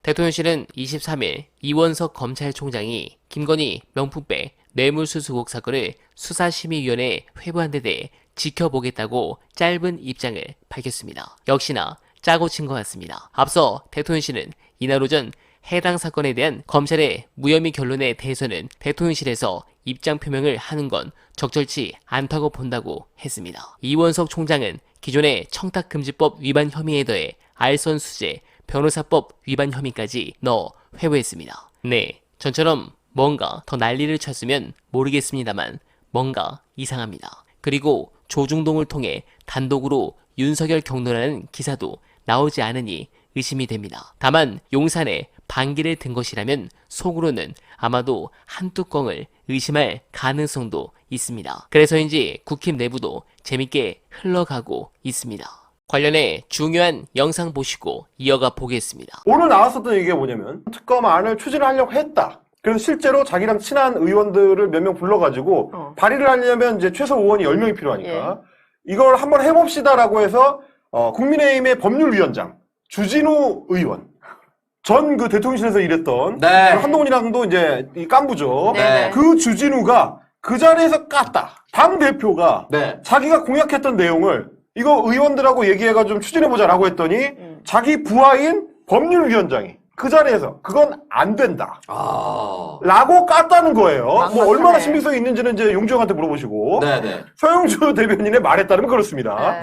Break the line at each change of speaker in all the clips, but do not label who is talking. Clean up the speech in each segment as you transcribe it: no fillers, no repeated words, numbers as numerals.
대통령실은 23일 이원석 검찰총장이 김건희 명품백 뇌물수수 의혹 사건을 수사심의위원회에 회부한 데 대해 지켜보겠다고 짧은 입장을 밝혔습니다. 역시나 짜고 친 것 같습니다. 앞서 대통령실은 이날 오전 해당 사건에 대한 검찰의 무혐의 결론에 대해서는 대통령실에서 입장 표명을 하는 건 적절치 않다고 본다고 했습니다. 이원석 총장은 기존의 청탁금지법 위반 혐의에 더해 알선수재, 변호사법 위반 혐의까지 넣어 회부했습니다. 네, 전처럼 뭔가 더 난리를 쳤으면 모르겠습니다만 뭔가 이상합니다. 그리고 조중동을 통해 단독으로 윤석열 경로라는 기사도 나오지 않으니 의심이 됩니다. 다만 용산에 반기를 든 것이라면 속으로는 아마도 한 뚜껑을 의심할 가능성도 있습니다. 그래서인지 국힘 내부도 재밌게 흘러가고 있습니다. 관련해 중요한 영상 보시고 이어가 보겠습니다.
오늘 나왔었던 얘기가 뭐냐면 특검안을 추진하려고 했다. 그래서 실제로 자기랑 친한 의원들을 몇 명 불러가지고 발의를 하려면 이제 최소 의원이 10명이 필요하니까 이걸 한번 해봅시다라고 해서 국민의힘의 법률위원장 주진우 의원 전 그 대통령실에서 일했던 한동훈이랑도 이제 이 깐부죠. 그 주진우가 그 자리에서 깠다. 당 대표가 자기가 공약했던 내용을 이거 의원들하고 얘기해가지고 좀 추진해보자라고 했더니 자기 부하인 법률위원장이 그 자리에서 그건 안 된다. 라고 깠다는 거예요. 뭐 얼마나 신빙성이 있는지는 이제 용주 형한테 물어보시고. 서영주 대변인의 말에 따르면 그렇습니다.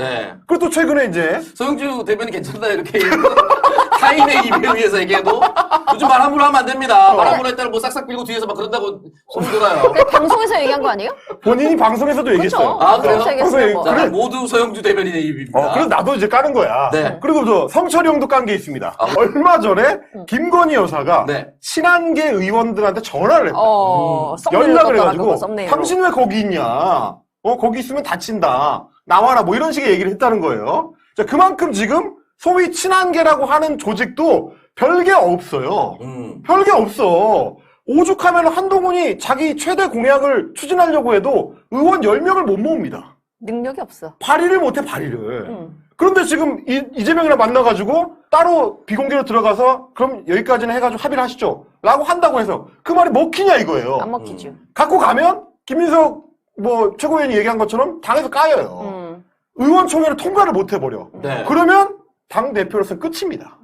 그리고 또 최근에 이제
서영주 대변인 괜찮다 이렇게 타인의 입을 위해서 얘기해도 요즘 말 함부로 하면 안 됩니다. 말 함부로 했다는 뭐 싹싹 빌고 뒤에서 막 그런다고 소문 돌아요.
방송에서 얘기한 거 아니에요?
본인이 방송에서도 얘기했어요.
아, 그래요?
방송에
뭐.
그래.
모두 서영주 대변인의 입입니다.
그래서 나도 이제 까는 거야. 그리고 또 성철이 형도 깐 게 있습니다. 얼마 전에 김건희 여사가 친한계 의원들한테 전화를 했다. 연락을 해가지고 당신 왜 거기 있냐? 거기 있으면 다친다. 나와라. 뭐 이런 식의 얘기를 했다는 거예요. 자, 그만큼 지금 소위 친한계라고 하는 조직도 별게 없어요. 별게 없어. 오죽하면 한동훈이 자기 최대 공약을 추진하려고 해도 의원 10명을 못 모읍니다.
능력이 없어.
발의를 못해, 발의를. 그런데 지금 이재명이랑 만나가지고 따로 비공개로 들어가서 그럼 여기까지는 해가지고 합의를 하시죠. 라고 한다고 해서 그 말이 먹히냐 이거예요.
안 먹히죠.
갖고 가면 김민석 뭐 최고위원이 얘기한 것처럼 당에서 까여요. 의원총회를 통과를 못 해버려. 그러면 당대표로서는 끝입니다.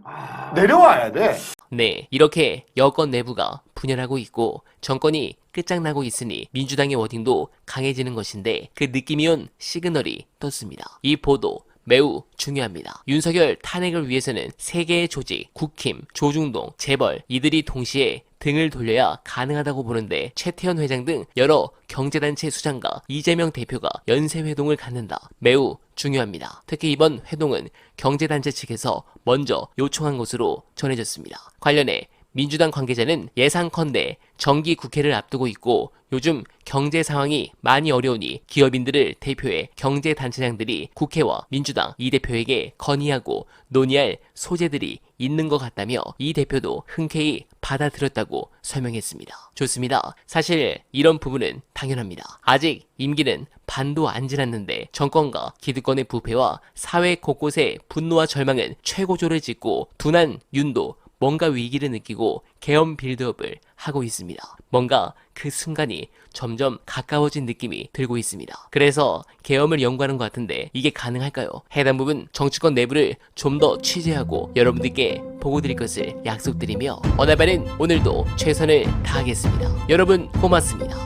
내려와야 돼.
네, 이렇게 여권 내부가 분열하고 있고 정권이 끝장나고 있으니 민주당의 워딩도 강해지는 것인데 그 느낌이 온 시그널이 떴습니다. 이 보도 매우 중요합니다. 윤석열 탄핵을 위해서는 세 개의 조직, 국힘, 조중동, 재벌 이들이 동시에 등을 돌려야 가능하다고 보는데 최태원 회장 등 여러 경제단체 수장과 이재명 대표가 연쇄회동을 갖는다. 매우 중요합니다. 특히 이번 회동은 경제단체 측에서 먼저 요청한 것으로 전해졌습니다. 관련해 민주당 관계자는 예상컨대 정기 국회를 앞두고 있고 요즘 경제 상황이 많이 어려우니 기업인들을 대표해 경제단체장들이 국회와 민주당 이 대표에게 건의하고 논의할 소재들이 있는 것 같다며 이 대표도 흔쾌히 받아들였다고 설명했습니다. 좋습니다. 사실 이런 부분은 당연합니다. 아직 임기는 반도 안 지났는데 정권과 기득권의 부패와 사회 곳곳의 분노와 절망은 최고조를 찍고 둔한 윤도 뭔가 위기를 느끼고 계엄 빌드업을 하고 있습니다. 뭔가 그 순간이 점점 가까워진 느낌이 들고 있습니다. 그래서 계엄을 연구하는 것 같은데 이게 가능할까요? 해당 부분 정치권 내부를 좀 더 취재하고 여러분들께 보고 드릴 것을 약속드리며 어나바는 오늘도 최선을 다하겠습니다. 여러분 고맙습니다.